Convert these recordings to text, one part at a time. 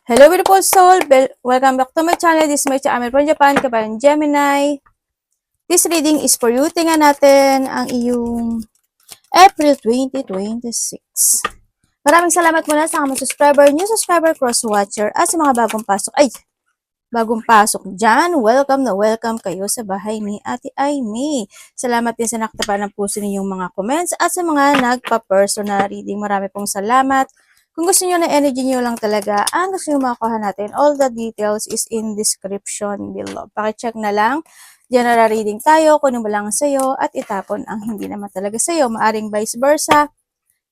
Hello beautiful soul! Welcome back to my channel. This is my channel from Japan, Kabayan Gemini. This reading is for you. Tingnan natin ang iyong April 2026. Maraming salamat muna sa mga subscriber, new subscriber, cross-watcher, at sa mga bagong pasok dyan. Welcome na welcome kayo sa bahay ni Ate Aimee. Salamat din sa nakatapan ng puso ninyong mga comments at sa mga nagpa-personal reading. Marami pong salamat. Kung gusto niyo na energy niyo lang talaga, ang gusto niyo makuha natin, all the details is in description below. Pakicheck na lang. General reading tayo, kunin mo lang sa'yo, at itapon ang hindi naman talaga sa'yo. Maaring vice versa.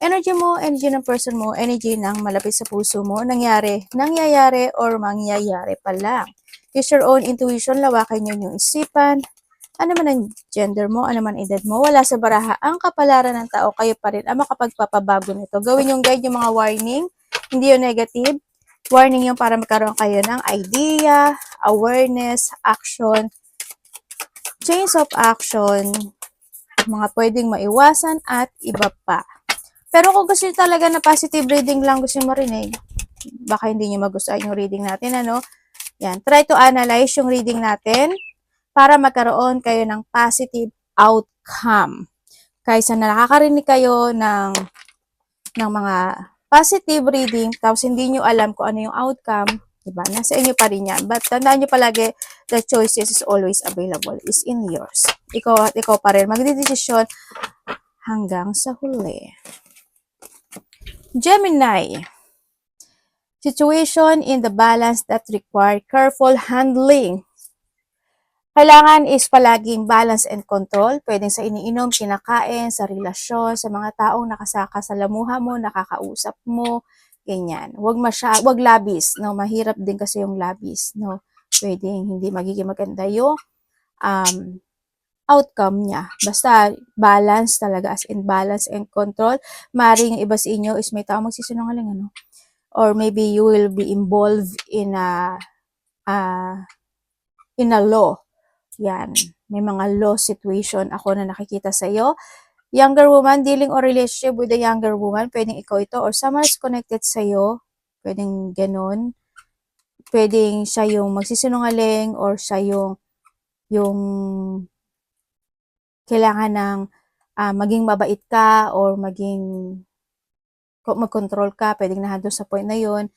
Energy mo, energy ng person mo, energy ng malapit sa puso mo, nangyayari, or mangyayari pa lang. Use your own intuition, lawakan niyo yung isipan. Ano man ang gender mo, ano man edad mo, wala sa baraha ang kapalaran ng tao, kayo pa rin ang makapagpapabago nito. Gawin yung guide, yung mga warning, hindi yung negative. Warning yung para magkaroon kayo ng idea, awareness, action, change of action, mga pwedeng maiwasan at iba pa. Pero kung gusto nyo talaga na positive reading lang gusto nyo marinig, baka hindi nyo magustuhan yung reading natin, ano? Yan, try to analyze yung reading natin para magkaroon kayo ng positive outcome. Kaysa na nakakarinig kayo ng mga positive reading, tapos hindi nyo alam kung ano yung outcome, diba? Nasa inyo pa rin yan. But tandaan nyo palagi, the choices is always available, is in yours. Ikaw at ikaw pa rin magdidesisyon hanggang sa huli. Gemini. Situation in the balance that require careful handling. Kailangan is palaging balance and control. Pwedeng sa iniinom, kinakain, sa relasyon, sa mga taong nakasalamuha mo, nakakausap mo, ganyan. Wag labis, no? Mahirap din kasi yung labis, no? Pwedeng hindi magiging maganda yung outcome niya. Basta balance talaga, as in balance and control. Maring iba sa inyo is may taong magsisinungaling, ano? Or maybe you will be involved in a law. Yan. May mga law situation ako na nakikita sa iyo. Younger woman, dealing or relationship with a younger woman, pwedeng ikaw ito or someone is connected sa iyo. Pwedeng ganun. Pwedeng siya yung magsisinungaling or siya yung kailangan ng maging mabait ka or mag-control ka. Pwedeng nandun sa point na yun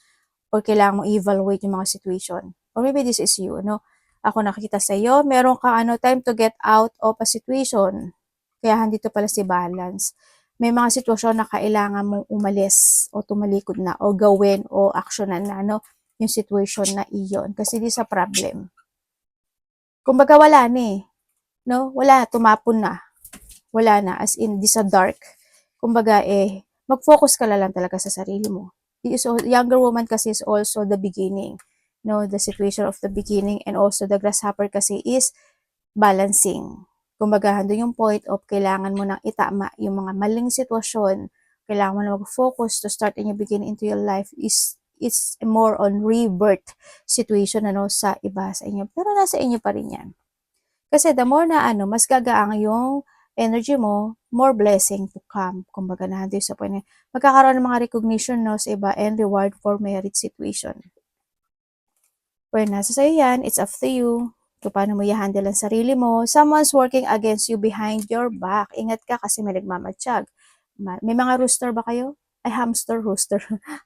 or kailangan mo evaluate yung mga situation. Or maybe this is you, no? Ako nakikita sa iyo, meron kang time to get out of a situation. Kaya handito pala si balance. May mga sitwasyon na kailangan mong umalis o tumalikod na o gawin o aksyonan na, no? Yung situation na iyon. Kasi di sa problem. Kumbaga wala na no? Wala, tumapon na. Wala na, as in, di sa dark. Kumbaga mag-focus ka lang talaga sa sarili mo. Younger woman kasi is also the beginning. No, the situation of the beginning, and also the grasshopper kasi is balancing. Kumbaga, doon yung point of kailangan mo nang itama yung mga maling sitwasyon. Kailangan mo na mag-focus to start a new beginning into your life is more on rebirth situation sa iba sa inyo. Pero nasa inyo pa rin yan. Kasi the more na mas gagaang yung energy mo, more blessing to come. Kumbaga, nandun sa point na magkakaroon ng mga recognition sa iba and reward for merit situation. Where nasa sa'yo yan, it's up to you kung paano mo i-handle ang sarili mo. Someone's working against you behind your back. Ingat ka kasi may nagmamatsyag. May mga rooster ba kayo? Ay, hamster, rooster.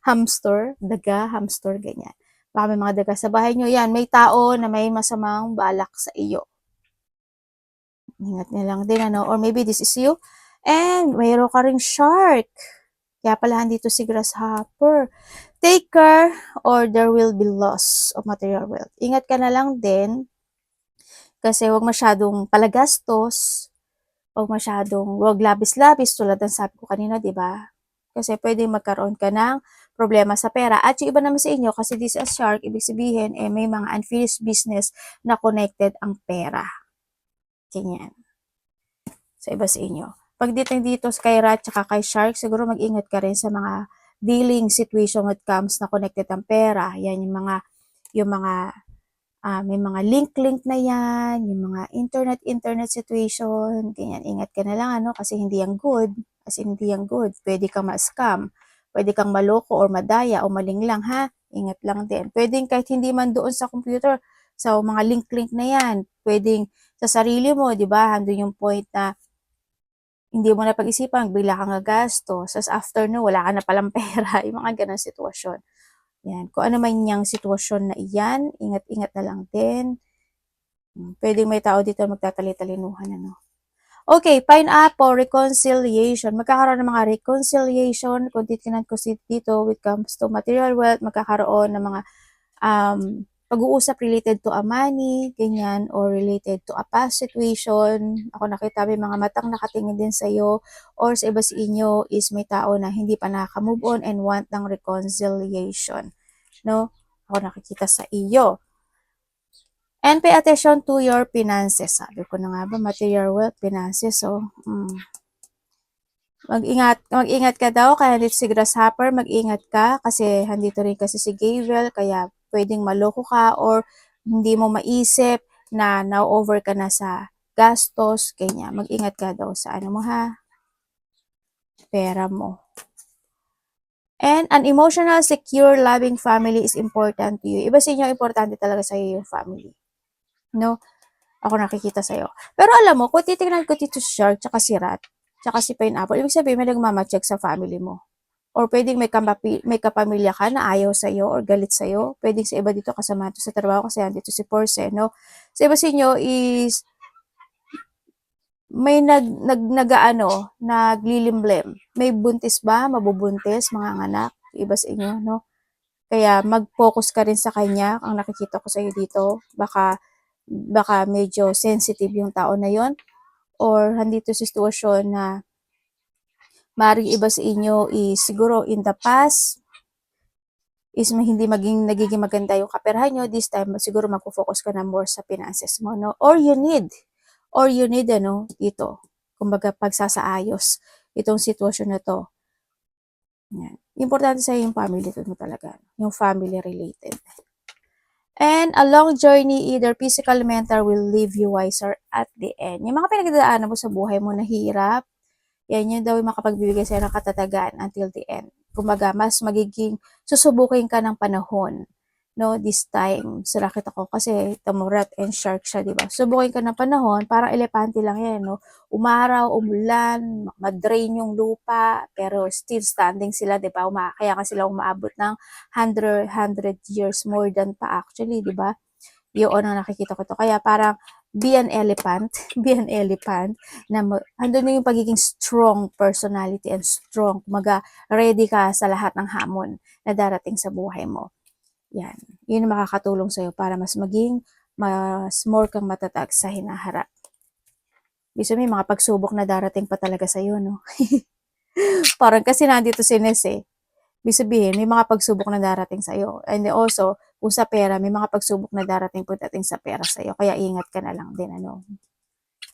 Hamster, daga, hamster, ganyan. Baka may mga daga sa bahay nyo. Yan, may tao na may masamang balak sa iyo. Ingat nyo lang din, Or maybe this is you. And mayroon ka ring shark. Kaya pala dito si grasshopper. Take care or there will be loss of material wealth. Ingat ka na lang din kasi wag masyadong palagastos, wag labis-labis tulad ng sabi ko kanina, di ba? Kasi pwedeng magkaroon ka ng problema sa pera. At yung iba naman sa inyo, kasi this is shark, ibig sabihin, may mga unfinished business na connected ang pera. Ganyan. Sa iba sa inyo. Pag dito kay rat at kay shark, siguro mag-ingat ka rin sa mga dealing situation when it comes na connected ang pera. Yan may mga link na yan, yung mga internet situation, ganyan. Ingat ka na lang kasi hindi yan good. As in, hindi yan good. Pwede ka ma-scam. Pwede kang maloko or madaya o malinglang ha. Ingat lang din. Pwedeng kahit hindi man doon sa computer, sa mga link-link na yan, pwedeng sa sarili mo, di ba? Handun yung point na hindi mo na pag-isipan, bigla kang gagastos, tas after no, wala ka na palang pera, yung mga ganang sitwasyon. Yan. Kung ano man yung sitwasyon na iyan, ingat-ingat na lang din. Pwedeng may tao dito magtatali-talinuhan, ano. Okay, pineapple, reconciliation. Magkakaroon ng mga reconciliation, kung titignan ko dito, with comes to material wealth, magkakaroon ng mga pag-uusap related to a money, ganyan, or related to a past situation. Ako nakita may mga matang nakatingin din sa'yo, or sa iba sa inyo is may tao na hindi pa nakaka-move on and want ng reconciliation. No? Ako nakikita sa iyo. And pay attention to your finances. Sabi ko na nga ba, material wealth, finances. So, mag-ingat ka daw. Kaya dito si Grasshopper, mag-ingat ka. Kasi handito rin kasi si Gabriel. Kaya pwedeng maloko ka or hindi mo maisip na na-over ka na sa gastos. Kanya, mag-ingat ka daw sa ano mo ha. Pera mo. And an emotional, secure, loving family is important to you. Iba sa inyo, importante talaga sa iyo yung family. No? Ako nakikita sa'yo. Pero alam mo, kung titignan ko dito si Shark, tsaka si Rat, tsaka si Pineapple, ibig sabihin may nagmamatcheck sa family mo. Or pwedeng may kapamilya ka na ayaw sa'yo or galit sa'yo. Pwedeng sa iba dito kasama ito sa trabaho kasi dito si Force, no? Sa iba sa inyo is may naglilimlim. May buntis ba? Mabubuntis, mga anak? Iba sa inyo, no? Kaya mag-focus ka rin sa kanya. Ang nakikita ko sa'yo dito, baka medyo sensitive yung tao na yon, or handito sa sitwasyon na maaaring iba sa inyo is siguro in the past is hindi nagiging maganda yung kaperahan nyo. This time siguro magfo-focus ka na more sa finances mo, no? Or you need ano dito, kumbaga pagsasaayos itong sitwasyon na to. Yan. Importante sa yung family mo talaga, yung family related. And a long journey, either physical, mental, will leave you wiser at the end. Yung mga pinagdadaanan mo sa buhay mo na hirap, yan yun daw yung makapagbibigay sa'yo ng katatagan until the end. Kumbaga, mas magiging susubukin ka ng panahon. No, this time, sa nakita ko kasi tamurat and shark siya, di ba? Subukin ka ng panahon, parang elepante lang yan, no? Umaraw, umulan, madrain yung lupa, pero still standing sila, di ba? Kaya ka sila umaabot ng 100 years, more than pa actually, di ba? Yun ang nakikita ko to. Kaya parang be an elephant, be an elephant, na andun na yung pagiging strong personality and strong, kumaga ready ka sa lahat ng hamon na darating sa buhay mo. Yan. Yun ang makakatulong sa'yo para mas more kang matatag sa hinaharap. Bisa may mga pagsubok na darating pa talaga sa'yo, no? Parang kasi nandito si Nes eh. Ibig sabihin, may mga pagsubok na darating sa'yo. And also, kung sa pera, may mga pagsubok na darating pagdating sa pera sa'yo. Kaya ingat ka na lang din, ano,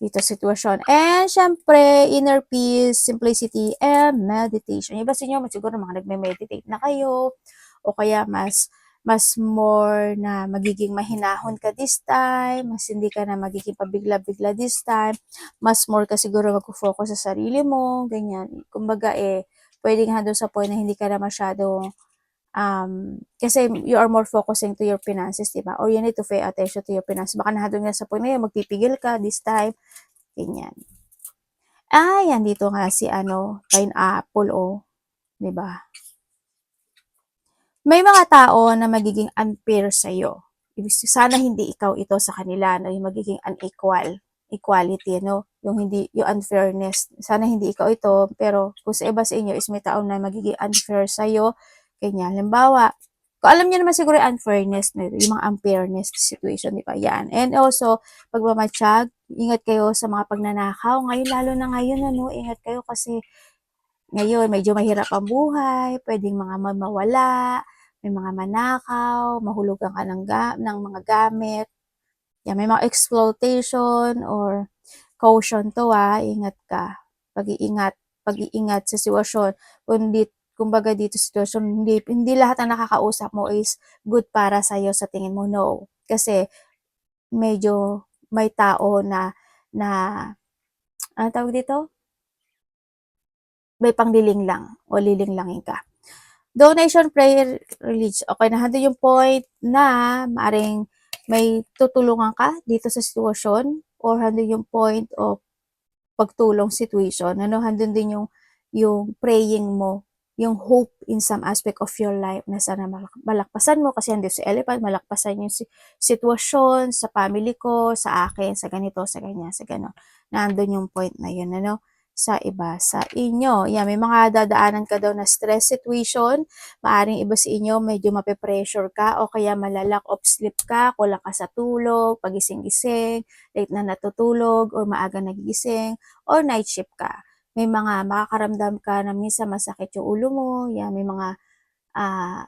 dito sitwasyon. And, syempre, inner peace, simplicity, and meditation. Iba sa inyo, siguro mga nagme-meditate na kayo, o kaya mas more na magiging mahinahon ka this time, mas hindi ka na magiging pabigla-bigla this time, mas more ka siguro mag-focus sa sarili mo, ganyan. Kumbaga pwedeng handong sa point na hindi ka na masyadong kasi you are more focusing to your finances, diba? Or you need to pay attention to your finances. Baka nahadong na sa point na yun, magpipigil ka this time, ganyan. Yan dito nga si pineapple, diba? May mga tao na magiging unfair sa'yo. Sana hindi ikaw ito sa kanila, no? Yung magiging equality, no? Yung unfairness. Sana hindi ikaw ito, pero kung sa iba sa inyo is may tao na magiging unfair sa'yo, ganyan. Halimbawa, kung alam niyo naman siguro yung unfairness, yung mga unfairness situation, di ba? Yan. And also, pagmamatsyag, ingat kayo sa mga pagnanakaw. Ngayon, lalo na ngayon, ano, ingat kayo kasi ngayon, medyo mahirap ang buhay, pwedeng mga mawala, may mga manakaw, mahulugan ka ng mga gamit. Yan, may mga exploitation or caution to ingat ka. Pag-iingat sa sitwasyon. Kumbaga dito sitwasyon, hindi lahat ng nakakausap mo is good para sa'yo sa tingin mo, no. Kasi medyo may tao na ano tawag dito? May pangliling lang o lilinglangin ka. Donation, prayer, religion. Okay, nandun yung point na maaring may tutulungan ka dito sa sitwasyon or nandun yung point of pagtulong situation. Ano, handun din yung praying mo, yung hope in some aspect of your life na sana malakpasan mo kasi andun si elephant, malakpasan yung sitwasyon sa family ko, sa akin, sa ganito, sa ganyan, sa gano'n. Nandun yung point na yun, ano, sa iba, sa inyo. Yan, may mga dadaanan ka daw na stress situation, maaring iba sa inyo, medyo mape-pressure ka o kaya malalack of sleep ka, kulang ka sa tulog, pagising-gising, late na natutulog or maaga nagigising or night shift ka. May mga makakaramdam ka na minsan masakit yung ulo mo, yan, may mga ah,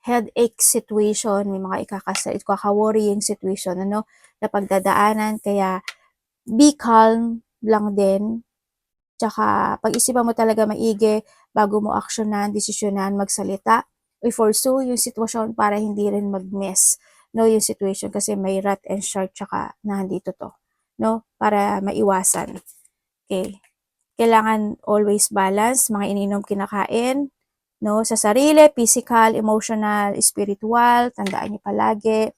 headache situation, may mga ikaka-worrying situation, ano, na pagdadaanan. Kaya, be calm lang din. Tsaka, pag-isipan mo talaga maigi bago mo aksyonan, desisyonan, magsalita, i-pursue yung sitwasyon para hindi rin mag-mess, no, yung situation kasi may rat and shark tsaka nandito to, no, para maiwasan. Okay. Kailangan always balance, mga ininom, kinakain, no, sa sarili, physical, emotional, spiritual, tandaan niyo palagi.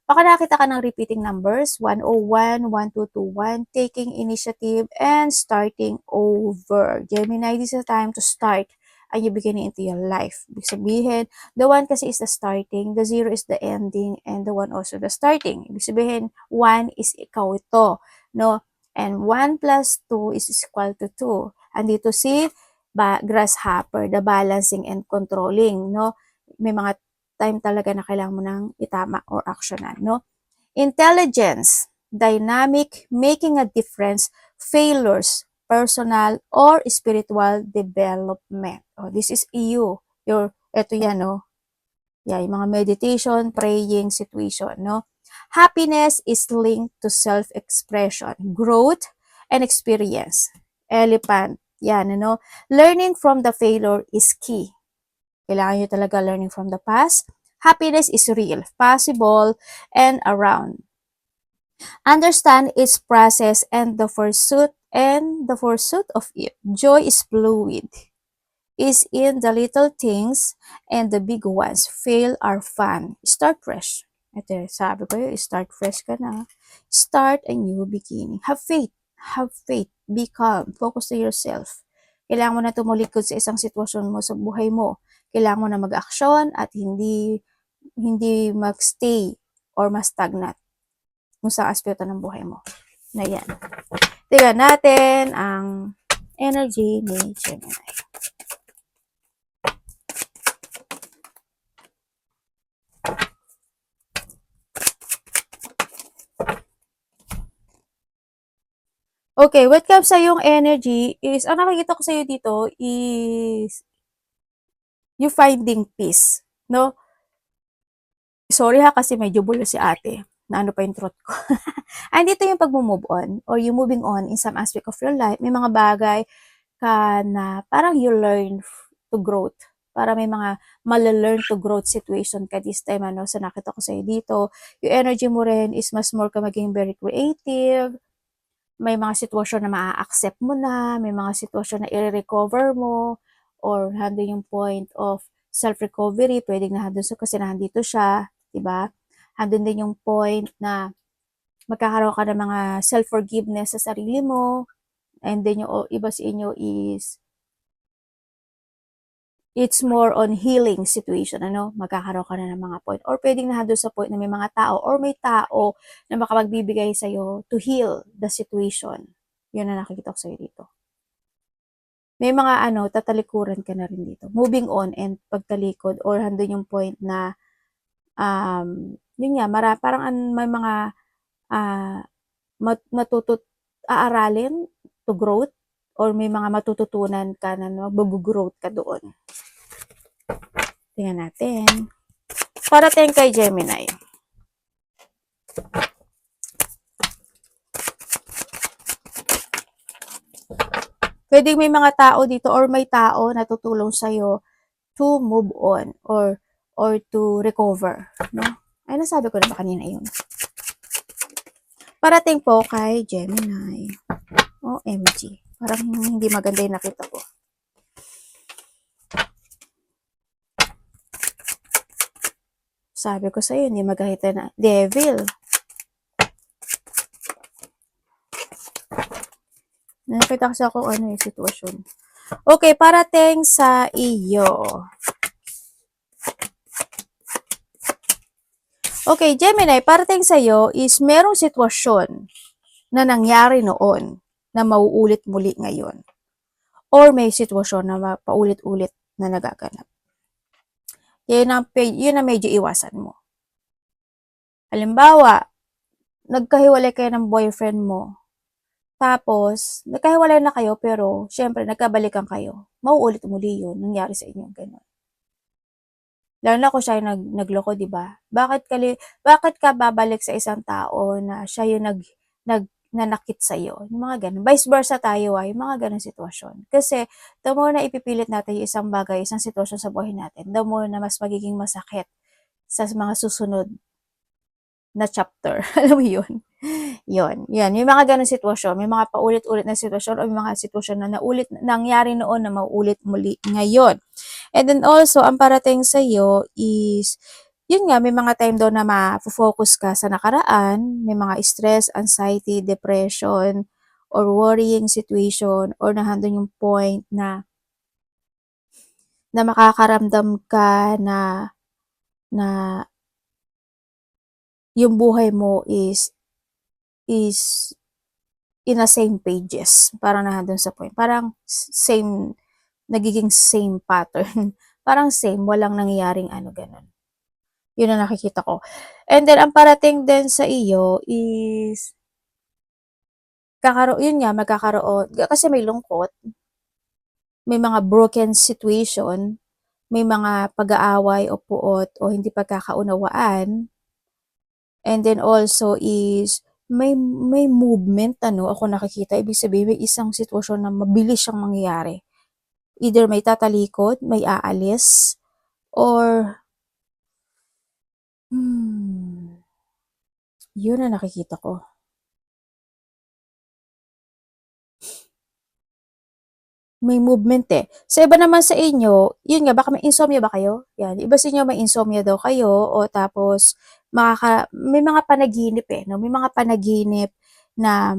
Baka nakita ka ng repeating numbers, 101, 1221, taking initiative, and starting over. Gemini, this is the time to start a new beginning into your life. Ibig sabihin, the 1 kasi is the starting, the 0 is the ending, and the 1 also the starting. Ibig sabihin, 1 is ikaw ito, no? And 1 plus 2 is equal to 2. Andito si grasshopper, the balancing and controlling, no? May mga time talaga na kailangan mo nang itama or actionan, no? Intelligence, dynamic, making a difference, failures, personal or spiritual development. Oh, this is you. Ito yan, no? Yeah, yung mga meditation, praying situation, no? Happiness is linked to self-expression, growth, and experience. Elephant, yan, ano? Learning from the failure is key. Kailangan nyo talaga learning from the past. Happiness is real, possible, and around. Understand its process and the pursuit of it. Joy is fluid, is in the little things and the big ones. Fail are fun. Start fresh. Ito, sabi ko yun, start fresh ka na. Start a new beginning. Have faith. Have faith. Be calm. Focus to yourself. Kailangan mo na tumulikod sa isang sitwasyon mo sa buhay mo. Kailangan mo na mag-aksyon at hindi magstay or ma-stagnant kung sa aspeto ng buhay mo. Na yan. Tingnan natin ang energy ni Gemini. Okay, what comes sa yung energy is, ang nakikita ko sa iyo dito is you finding peace, no? Sorry ha kasi medyo bulo si ate. Na ano pa yung throat ko. Andito yung pag-move on or you moving on in some aspect of your life. May mga bagay ka na parang you learn to growth. Para may mga malalearn to growth situation ka this time, ano? So nakita ko sa iyo dito, yung energy mo rin is mas more ka maging very creative. May mga sitwasyon na maa-accept mo na, may mga sitwasyon na i-recover mo, or handle yung point of self-recovery, pwedeng nandun sa kasi nandito siya, diba? Handun din yung point na magkakaroon ka ng mga self-forgiveness sa sarili mo, and then yung iba sa inyo is it's more on healing situation, ano? Magkakaroon ka na ng mga point. Or pwedeng nandun sa point na may mga tao or may tao na makapagbibigay sa'yo to heal the situation. Yun na nakikita ko sa'yo dito. May mga tatalikuran ka na rin dito. Moving on and pagtalikod or handun yung point na yun nga, parang may mga aaralin to growth or may mga matututunan ka na mag-growth ka doon. Tingnan natin. Parating kay Gemini. Pwedeng may mga tao dito or may tao na tutulong sa'yo to move on or to recover, no? Ay, nasabi ko na ba kanina yun? Parating po kay Gemini. OMG. Parang hindi maganda yung nakita ko. Sabi ko sa'yo, hindi magkakita na. Devil. Nakita kasi ako sitwasyon. Okay, parating sa iyo. Okay, Gemini, parating sa iyo is merong sitwasyon na nangyari noon na mauulit muli ngayon. Or may sitwasyon na paulit-ulit na nagaganap. Yun ang medyo iwasan mo. Halimbawa, nagkahiwalay kayo ng boyfriend mo. Tapos, nagkahiwalay na kayo pero syempre nagkabalikan kayo. Mauulit muli yun. Nangyari sa inyo. Ganun. Lalo na kung siya yung nagloko, di ba? Bakit ka babalik sa isang tao na siya yung nanakit sa iyo? Yung mga ganun. Vice versa tayo yung mga ganun sitwasyon. Kasi, the more na ipipilit natin yung isang bagay, isang sitwasyon sa buhay natin, the more na mas magiging masakit sa mga susunod na chapter. Alam mo yun? Yun. May mga ganun sitwasyon. May mga paulit-ulit na sitwasyon o may mga sitwasyon na nangyari noon na maulit muli ngayon. And then also, ang parating sa iyo is, yun nga, may mga time daw na ma-focus ka sa nakaraan, may mga stress, anxiety, depression, or worrying situation, or nahandun yung point na makakaramdam ka na yung buhay mo is in a same pages. Parang nandun sa point. Parang nagiging same pattern. Parang same, walang nangyaring ganun. Yun ang nakikita ko. And then, ang parating din sa iyo is, magkakaroon, kasi may lungkot, may mga broken situation, may mga pag-aaway o puot o hindi pagkakaunawaan, and then also is, may movement, ako nakikita, ibig sabihin, may isang sitwasyon na mabilis siyang mangyayari. Either may tatalikod, may aalis, or, yun na nakikita ko. May movement Sa iba naman sa inyo, yun nga, baka may insomnia ba kayo? Yan, iba sa inyo may insomnia daw kayo, o tapos, may mga panaginip no? May mga panaginip na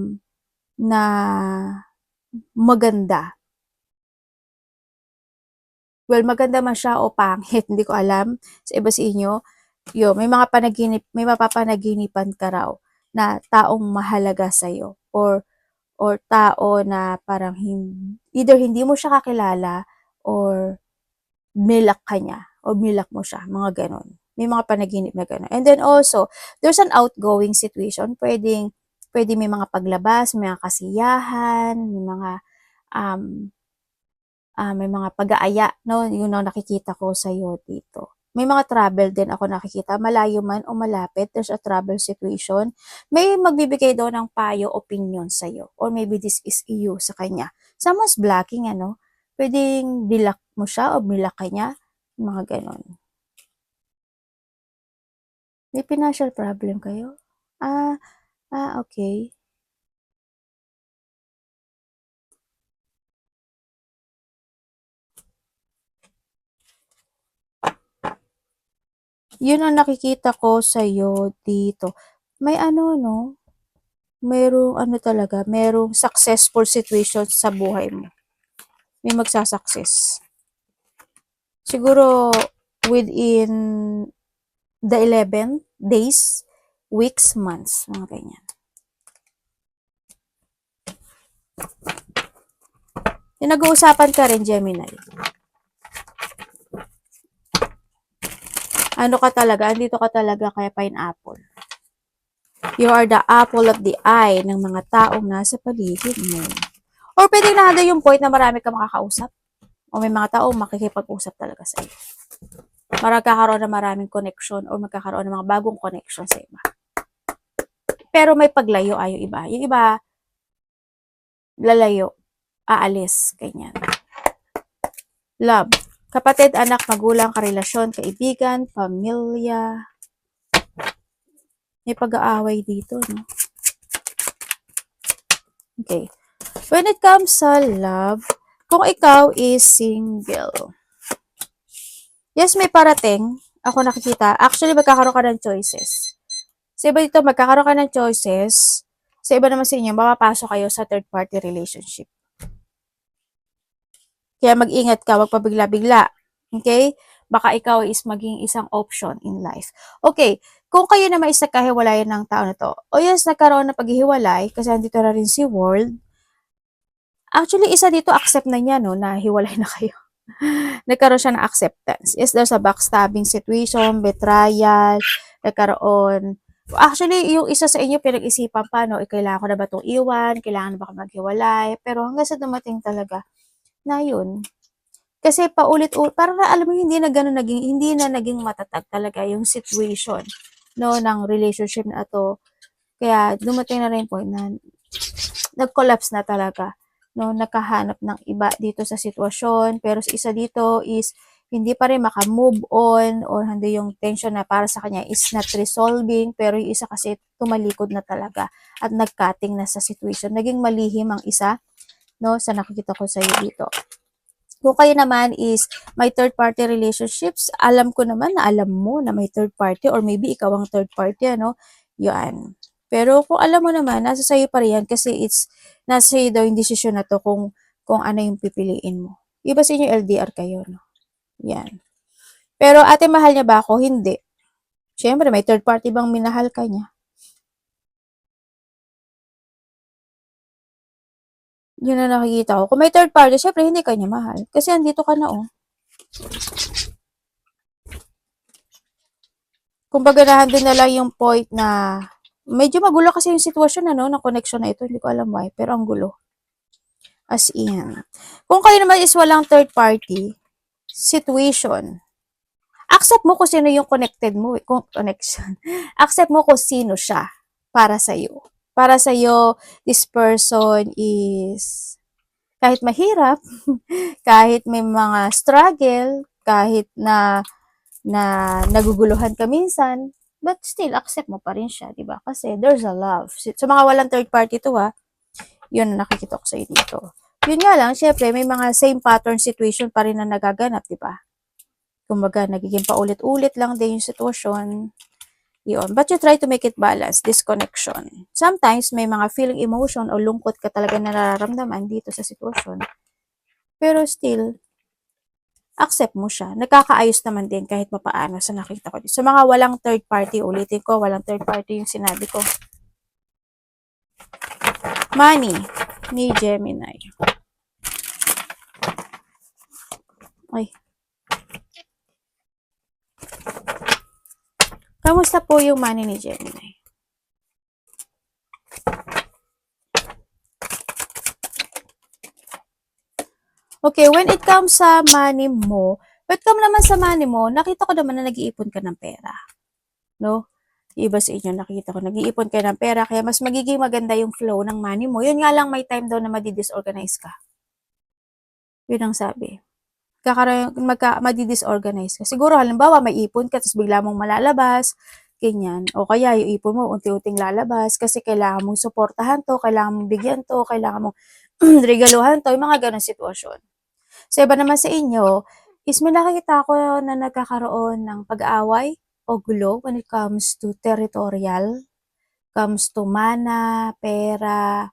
maganda. Well, maganda man siya o pangit, hindi ko alam. Sa iba sa inyo, may mga panaginip, may mapapanaginipan ka raw na taong mahalaga sa'yo, or tao na parang either hindi mo siya kakilala or nilak ka niya o nilak mo siya, mga ganon. May mga panaginip na ganon. And then also, there's an outgoing situation. Pwede may mga paglabas, may mga kasiyahan, may mga pag-aaya, no? Yun ang nakikita ko sa iyo dito. May mga travel din ako nakikita, malayo man o malapit, there's a travel situation. May magbibigay daw ng payo, opinion sa iyo, or maybe this is you sa kanya. Someone's blocking, pwedeng dilak mo siya o bilak ka niya, mga ganon. May financial problem kayo? Okay. Yun ang nakikita ko sa iyo dito. May no? Merong successful situation sa buhay mo. May magsasucess. Siguro, within the 11 days, weeks, months, mga ganyan. Yung nag-uusapan ka rin, Gemini. Andito ka talaga kaya pineapple. You are the apple of the eye ng mga taong nasa paligid mo. Or pwede na yung point na marami ka makakausap. O may mga taong makikipag-usap talaga sa iyo. Magkakaroon na maraming connection or magkakaroon ng mga bagong connection sa iba. Pero may paglayo yung iba. Yung iba, lalayo, aalis, ganyan. Love. Kapatid, anak, magulang, karelasyon, kaibigan, pamilya. May pag-aaway dito, no? Okay. When it comes sa love, kung ikaw is single, yes, may parating. ako nakikita, actually magkakaroon ka ng choices. Sa iba dito, magkakaroon ka ng choices. Sa iba naman sa inyo, mapapasok kayo sa third party relationship. Kaya mag-ingat ka, wag pabigla-bigla. Okay? Baka ikaw is maging isang option in life. Okay, kung kayo naman is nagkahiwalayan ng tao na to, o yes, nagkaroon na paghihiwalay, kasi andito na rin si World, actually, isa dito, accept na niya, no, na hiwalay na kayo. Nagkaroon siya ng acceptance. Is there a backstabbing situation, betrayal, nagkaroon. Actually, yung isa sa inyo pinag-isipan pa, no, kailangan ko na ba itong iwan, kailangan na ba maghiwalay, pero hanggang sa dumating talaga na yun. Kasi paulit-ulit, parang na, alam mo, hindi na naging matatag talaga yung situation, no, ng relationship na to. Kaya dumating na rin point na nag-collapse na talaga, no, nakahanap ng iba dito sa sitwasyon, pero sa isa dito is hindi pa rin maka-move on or hindi yung tension na para sa kanya is not resolving, pero yung isa kasi tumalikod na talaga at nag-cutting na sa situation. Naging malihim ang isa, no, sa nakikita ko sa iyo dito. Kung kayo naman is may third party relationships, alam ko naman na alam mo na may third party or maybe ikaw ang third party, ano, yan. Pero kung alam mo naman, nasa sa'yo pa rin yan kasi nasa sa'yo daw yung desisyon na to kung ano yung pipiliin mo. Iba sa inyo LDR kayo, no? Yan. Pero ate, mahal niya ba ako? Hindi. Siyempre, may third party bang minahal ka niya? Yun na nakikita ko. Kung may third party, siyempre hindi ka niya mahal. Kasi andito ka na, oh. Kumbaga nandun na lang yung point na medyo magulo kasi yung sitwasyon, ano, ng connection na ito. Hindi ko alam why, pero ang gulo. As in. Kung kayo naman is walang third party situation, accept mo kung sino yung connected mo, kung connection. Accept mo kung sino siya para sa'yo. Para sa'yo, this person is, kahit mahirap, kahit may mga struggle, kahit na naguguluhan ka minsan, but still, accept mo pa rin siya, di ba? Kasi there's a love. Sa mga walang third party to, yun ang nakikita ko sa'yo dito. Yun nga lang, syempre, may mga same pattern situation pa rin na nagaganap, di ba? Kumbaga, nagiging paulit-ulit lang din yung sitwasyon. Yun. But you try to make it balance, this connection. Sometimes, may mga feeling emotion o lungkot ka talaga na nararamdaman dito sa sitwasyon. Pero still, accept mo siya. Nagkakaayos naman din kahit papaano sa nakita ko. Sa mga walang third party, ulitin ko, walang third party yung sinabi ko. Money ni Gemini. Ay. Kamusta po yung money ni Gemini? Okay, when it comes sa money mo, nakita ko naman na nag-iipon ka ng pera. No? Iba sa inyo, nakita ko, nag-iipon ka ng pera, kaya mas magiging maganda yung flow ng money mo. Yun nga lang, may time daw na madi-disorganize ka. Yun ang sabi. Madi-disorganize ka. Siguro, halimbawa, may ipon ka, tapos bigla mong malalabas, ganyan. O kaya, yung ipon mo, unti-unting lalabas, kasi kailangan mong suportahan to, kailangan mong bigyan to, kailangan mong regaluhan to, yung mga ganong sitwasyon. Sa iba naman sa inyo, is may nakikita ko na nagkakaroon ng pag-aaway o gulo when it comes to territorial, comes to mana, pera,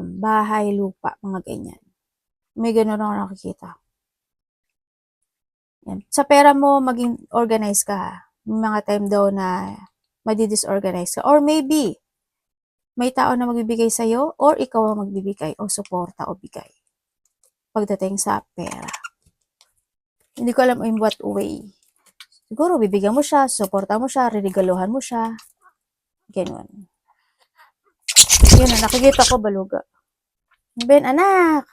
bahay, lupa, mga ganyan. May ganun ako nakikita. Yan. Sa pera mo, maging organize ka. May mga time daw na madi-disorganize ka. Or maybe, may tao na magbibigay sa'yo or ikaw ang magbibigay o suporta o bigay pagdating sa pera. Hindi ko alam in what way. Siguro, bibigyan mo siya, suporta mo siya, regaluhan mo siya. Ganun. Yun na, nakikita ko baluga. Ben, anak!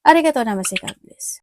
Arigato naman si God bless.